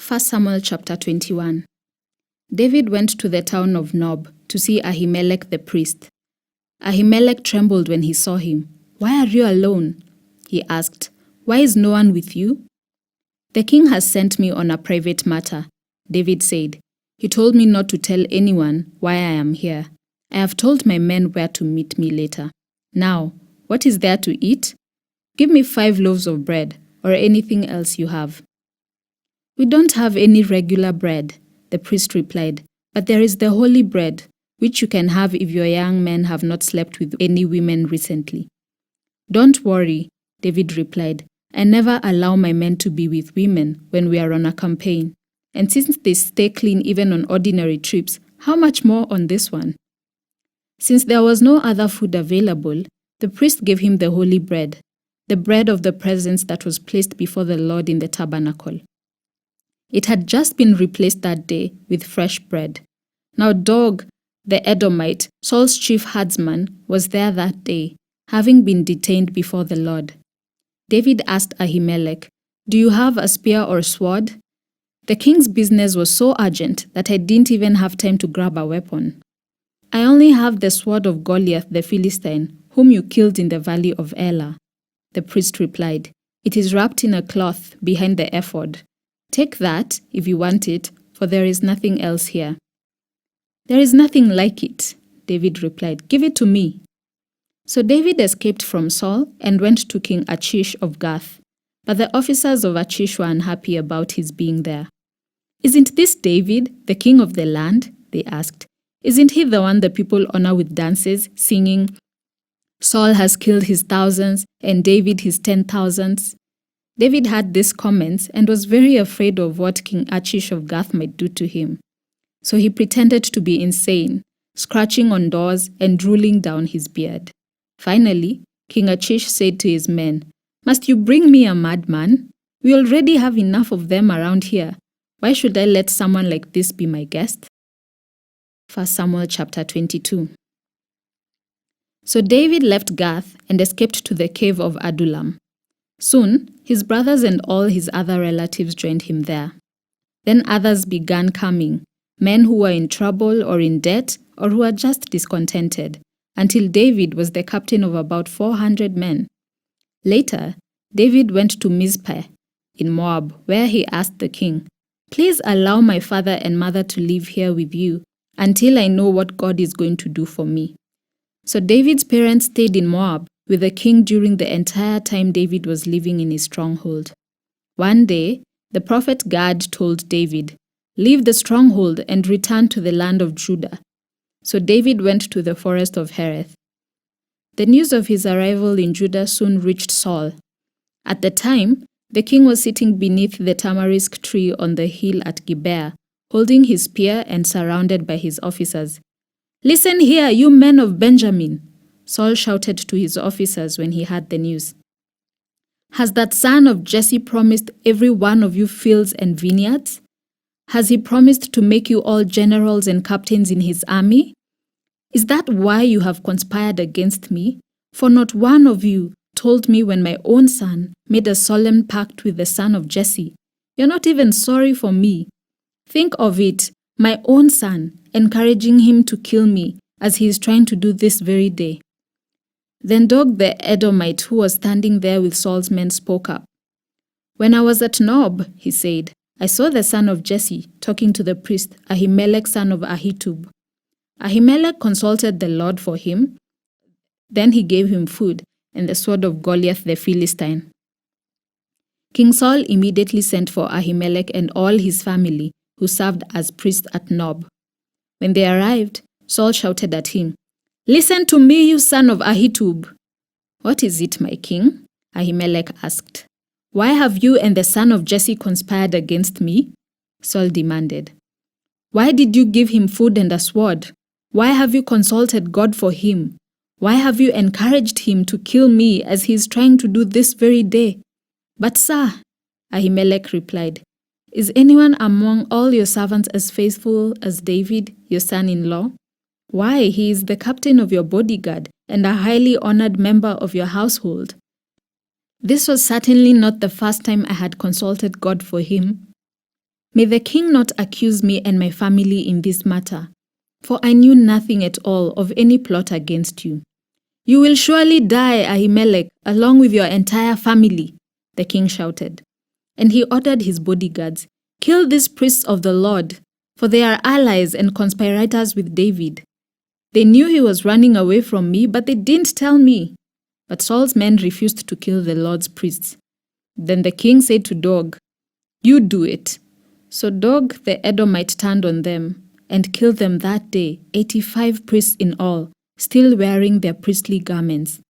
1 Samuel chapter 21. David went to the town of Nob to see Ahimelech the priest. Ahimelech trembled when he saw him. "Why are you alone?" he asked. "Why is no one with you?" "The king has sent me on a private matter," David said. "He told me not to tell anyone why I am here. I have told my men where to meet me later. Now, what is there to eat? Give me 5 loaves of bread, or anything else you have." "We don't have any regular bread," the priest replied, "but there is the holy bread, which you can have if your young men have not slept with any women recently." "Don't worry," David replied. "I never allow my men to be with women when we are on a campaign. And since they stay clean even on ordinary trips, how much more on this one?" Since there was no other food available, the priest gave him the holy bread, the bread of the presence that was placed before the Lord in the tabernacle. It had just been replaced that day with fresh bread. Now Dog, the Edomite, Saul's chief herdsman, was there that day, having been detained before the Lord. David asked Ahimelech, "Do you have a spear or sword?" "The king's business was so urgent that I didn't even have time to grab a weapon." "I only have the sword of Goliath the Philistine, whom you killed in the valley of Elah." The priest replied, "It is wrapped in a cloth behind the ephod. Take that, if you want it, for there is nothing else here." "There is nothing like it," David replied. "Give it to me." So David escaped from Saul and went to King Achish of Gath. But the officers of Achish were unhappy about his being there. "Isn't this David, the king of the land?" they asked. "Isn't he the one the people honor with dances, singing, 'Saul has killed his thousands and David his 10,000s'? David heard these comments and was very afraid of what King Achish of Gath might do to him. So he pretended to be insane, scratching on doors and drooling down his beard. Finally, King Achish said to his men, "Must you bring me a madman? We already have enough of them around here. Why should I let someone like this be my guest?" 1 Samuel chapter 22. So David left Gath and escaped to the cave of Adullam. Soon, his brothers and all his other relatives joined him there. Then others began coming, men who were in trouble or in debt or who were just discontented, until David was the captain of about 400 men. Later, David went to Mizpeh in Moab, where he asked the king, "Please allow my father and mother to live here with you until I know what God is going to do for me." So David's parents stayed in Moab with the king during the entire time David was living in his stronghold. One day, the prophet Gad told David, "Leave the stronghold and return to the land of Judah." So David went to the forest of Hereth. The news of his arrival in Judah soon reached Saul. At the time, the king was sitting beneath the tamarisk tree on the hill at Gibeah, holding his spear and surrounded by his officers. "Listen here, you men of Benjamin," Saul shouted to his officers when he heard the news. "Has that son of Jesse promised every one of you fields and vineyards? Has he promised to make you all generals and captains in his army? Is that why you have conspired against me? For not one of you told me when my own son made a solemn pact with the son of Jesse. You're not even sorry for me. Think of it, my own son, encouraging him to kill me, as he is trying to do this very day." Then Dog the Edomite, who was standing there with Saul's men, spoke up. "When I was at Nob," he said, "I saw the son of Jesse talking to the priest Ahimelech son of Ahitub. Ahimelech consulted the Lord for him. Then he gave him food and the sword of Goliath the Philistine." King Saul immediately sent for Ahimelech and all his family, who served as priests at Nob. When they arrived, Saul shouted at him, "Listen to me, you son of Ahitub." "What is it, my king?" Ahimelech asked. "Why have you and the son of Jesse conspired against me?" Saul demanded. "Why did you give him food and a sword? Why have you consulted God for him? Why have you encouraged him to kill me as he is trying to do this very day?" "But sir," Ahimelech replied, "is anyone among all your servants as faithful as David, your son-in-law? Why, he is the captain of your bodyguard and a highly honored member of your household. This was certainly not the first time I had consulted God for him. May the king not accuse me and my family in this matter, for I knew nothing at all of any plot against you. You will surely die, Ahimelech, along with your entire family, the king shouted. And he ordered his bodyguards, kill these priests of the Lord, for they are allies and conspirators with David. They knew he was running away from me, but they didn't tell me. But Saul's men refused to kill the Lord's priests. Then the king said to Dog, you do it. So Dog the Edomite turned on them and killed them that day, 85 priests in all, still wearing their priestly garments.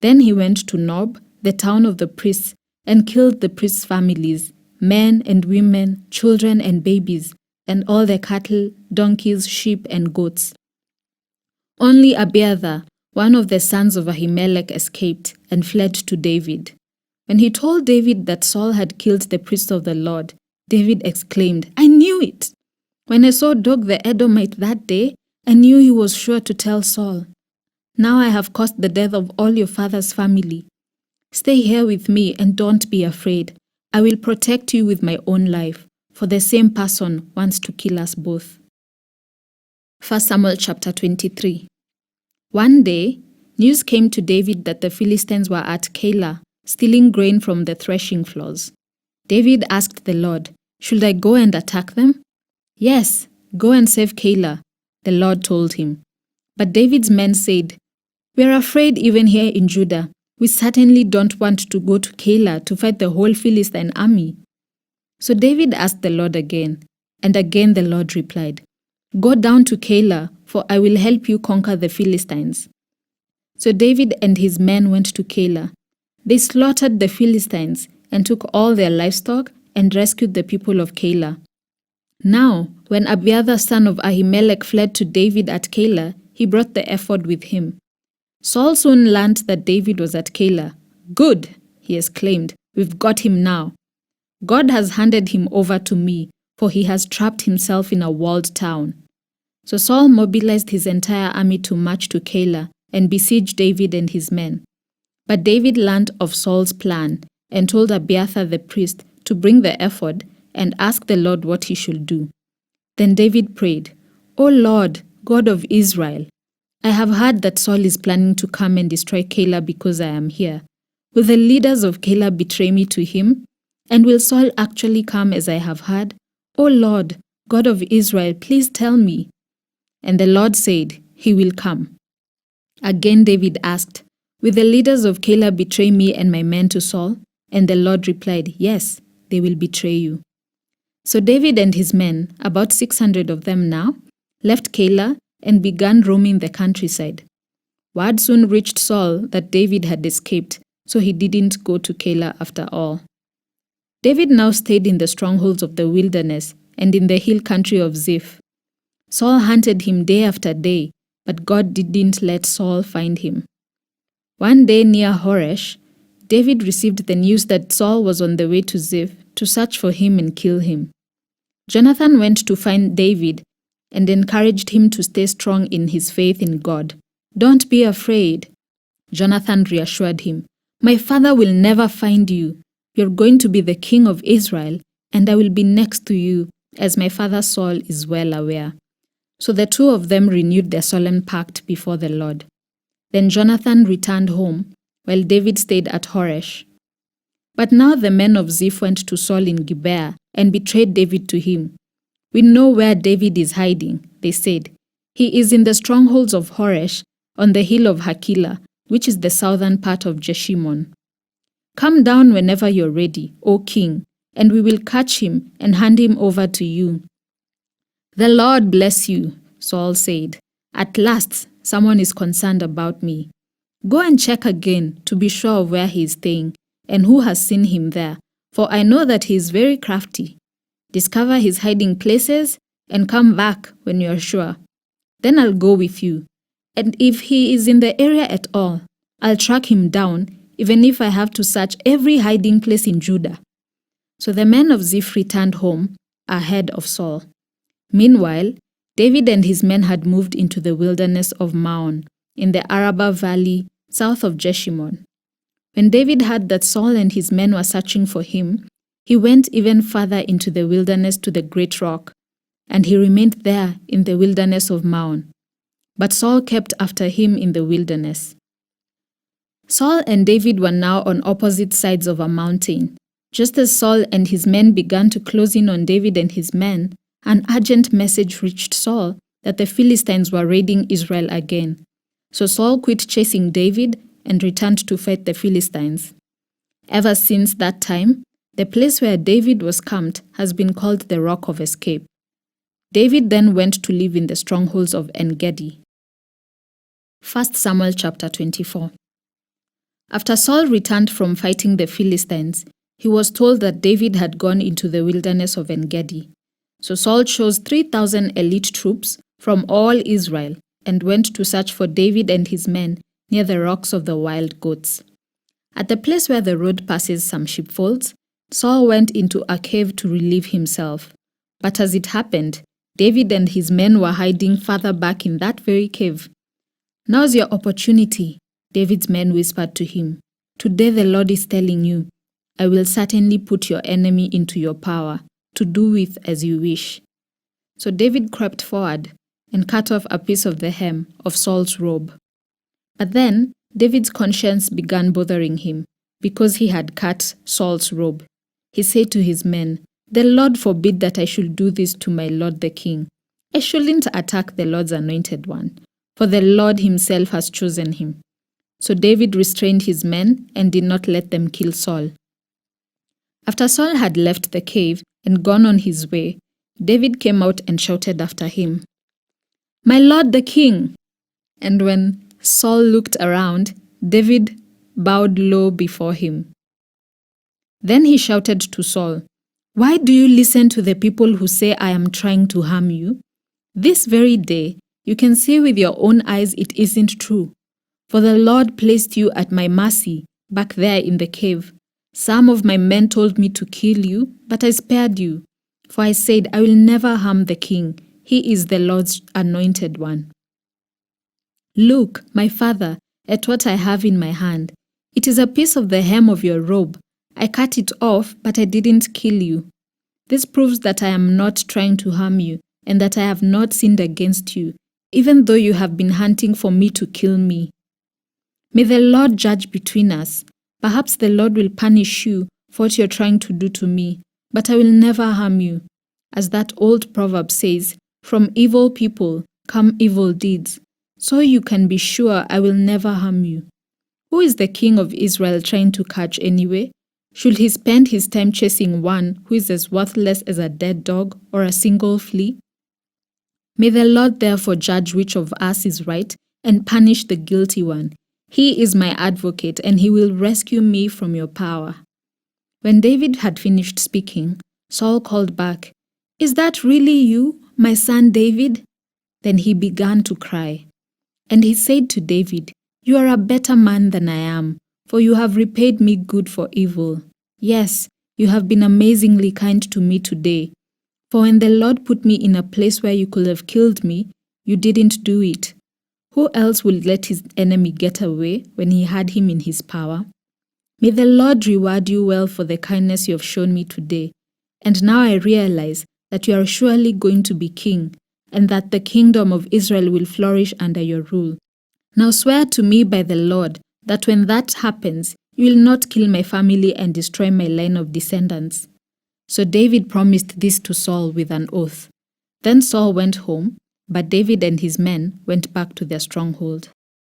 Then he went to Nob, the town of the priests, and killed the priests' families, men and women, children and babies, and all their cattle, donkeys, sheep, and goats. Only Abiathar, one of the sons of Ahimelech, escaped and fled to David. When he told David that Saul had killed the priest of the Lord, David exclaimed, I knew it! When I saw Dog the Edomite that day, I knew he was sure to tell Saul. Now I have caused the death of all your father's family. Stay here with me and don't be afraid. I will protect you with my own life, for the same person wants to kill us both. 1 Samuel chapter 23. One day, news came to David that the Philistines were at Keilah, stealing grain from the threshing floors. David asked the Lord, should I go and attack them? Yes, go and save Keilah, the Lord told him. But David's men said, we are afraid even here in Judah. We certainly don't want to go to Keilah to fight the whole Philistine army. So David asked the Lord again, and again the Lord replied, go down to Keilah, for I will help you conquer the Philistines. So David and his men went to Keilah. They slaughtered the Philistines and took all their livestock and rescued the people of Keilah. Now, when Abiathar son of Ahimelech fled to David at Keilah, he brought the ephod with him. Saul soon learned that David was at Keilah. Good, he exclaimed, we've got him now. God has handed him over to me, for he has trapped himself in a walled town. So Saul mobilized his entire army to march to Keilah and besiege David and his men. But David learned of Saul's plan and told Abiathar the priest to bring the ephod and ask the Lord what he should do. Then David prayed, O Lord, God of Israel, I have heard that Saul is planning to come and destroy Keilah because I am here. Will the leaders of Keilah betray me to him? And will Saul actually come as I have heard? O Lord, God of Israel, please tell me. And the Lord said, he will come. Again David asked, will the leaders of Keilah betray me and my men to Saul? And the Lord replied, yes, they will betray you. So David and his men, about 600 of them now, left Keilah and began roaming the countryside. Word soon reached Saul that David had escaped, so he didn't go to Keilah after all. David now stayed in the strongholds of the wilderness and in the hill country of Ziph. Saul hunted him day after day, but God didn't let Saul find him. One day near Horesh, David received the news that Saul was on the way to Ziph to search for him and kill him. Jonathan went to find David and encouraged him to stay strong in his faith in God. Don't be afraid. Jonathan reassured him, my father will never find you. You're going to be the king of Israel, and I will be next to you, as my father Saul is well aware. So the two of them renewed their solemn pact before the Lord. Then Jonathan returned home, while David stayed at Horesh. But now the men of Ziph went to Saul in Gibeah and betrayed David to him. We know where David is hiding, they said. He is in the strongholds of Horesh, on the hill of Hakilah, which is the southern part of Jeshimon. Come down whenever you're ready, O king, and we will catch him and hand him over to you. The Lord bless you, Saul said. At last, someone is concerned about me. Go and check again to be sure of where he is staying and who has seen him there, for I know that he is very crafty. Discover his hiding places and come back when you are sure. Then I'll go with you. And if he is in the area at all, I'll track him down, even if I have to search every hiding place in Judah. So the men of Ziph returned home ahead of Saul. Meanwhile, David and his men had moved into the wilderness of Maon, in the Arabah Valley, south of Jeshimon. When David heard that Saul and his men were searching for him, He went even farther into the wilderness to the great rock, and he remained there in the wilderness of Maon. But Saul kept after him in the wilderness. Saul and David were now on opposite sides of a mountain. Just as Saul and his men began to close in on David and his men, an urgent message reached Saul that the Philistines were raiding Israel again. So Saul quit chasing David and returned to fight the Philistines. Ever since that time, the place where David was camped has been called the Rock of Escape. David then went to live in the strongholds of En-gedi. 1 Samuel chapter 24. After Saul returned from fighting the Philistines, he was told that David had gone into the wilderness of En-gedi. So Saul chose 3,000 elite troops from all Israel and went to search for David and his men near the rocks of the wild goats. At the place where the road passes some sheepfolds, Saul went into a cave to relieve himself. But as it happened, David and his men were hiding farther back in that very cave. "Now's your opportunity," David's men whispered to him. "Today the Lord is telling you, I will certainly put your enemy into your power, to do with as you wish." So David crept forward and cut off a piece of the hem of Saul's robe. But then David's conscience began bothering him because he had cut Saul's robe. He said to his men, "The Lord forbid that I should do this to my lord the king. I shouldn't attack the Lord's anointed one, for the Lord himself has chosen him." So David restrained his men and did not let them kill Saul. After Saul had left the cave and gone on his way, David came out and shouted after him, "My lord the king!" And when Saul looked around, David bowed low before him. Then he shouted to Saul, "Why do you listen to the people who say I am trying to harm you? This very day, you can see with your own eyes it isn't true. For the Lord placed you at my mercy back there in the cave. Some of my men told me to kill you, but I spared you. For I said, I will never harm the king. He is the Lord's anointed one. Look, my father, at what I have in my hand. It is a piece of the hem of your robe. I cut it off, but I didn't kill you. This proves that I am not trying to harm you, and that I have not sinned against you, even though you have been hunting for me to kill me. May the Lord judge between us. Perhaps the Lord will punish you for what you're trying to do to me, but I will never harm you. As that old proverb says, from evil people come evil deeds. So you can be sure I will never harm you. Who is the king of Israel trying to catch anyway? Should he spend his time chasing one who is as worthless as a dead dog or a single flea? May the Lord therefore judge which of us is right and punish the guilty one. He is my advocate, and he will rescue me from your power." When David had finished speaking, Saul called back, "Is that really you, my son David?" Then he began to cry. And he said to David, "You are a better man than I am, for you have repaid me good for evil. Yes, you have been amazingly kind to me today. For when the Lord put me in a place where you could have killed me, you didn't do it. Who else would let his enemy get away when he had him in his power? May the Lord reward you well for the kindness you have shown me today. And now I realize that you are surely going to be king, and that the kingdom of Israel will flourish under your rule. Now swear to me by the Lord that when that happens, you will not kill my family and destroy my line of descendants." So David promised this to Saul with an oath. Then Saul went home, but David and his men went back to their stronghold.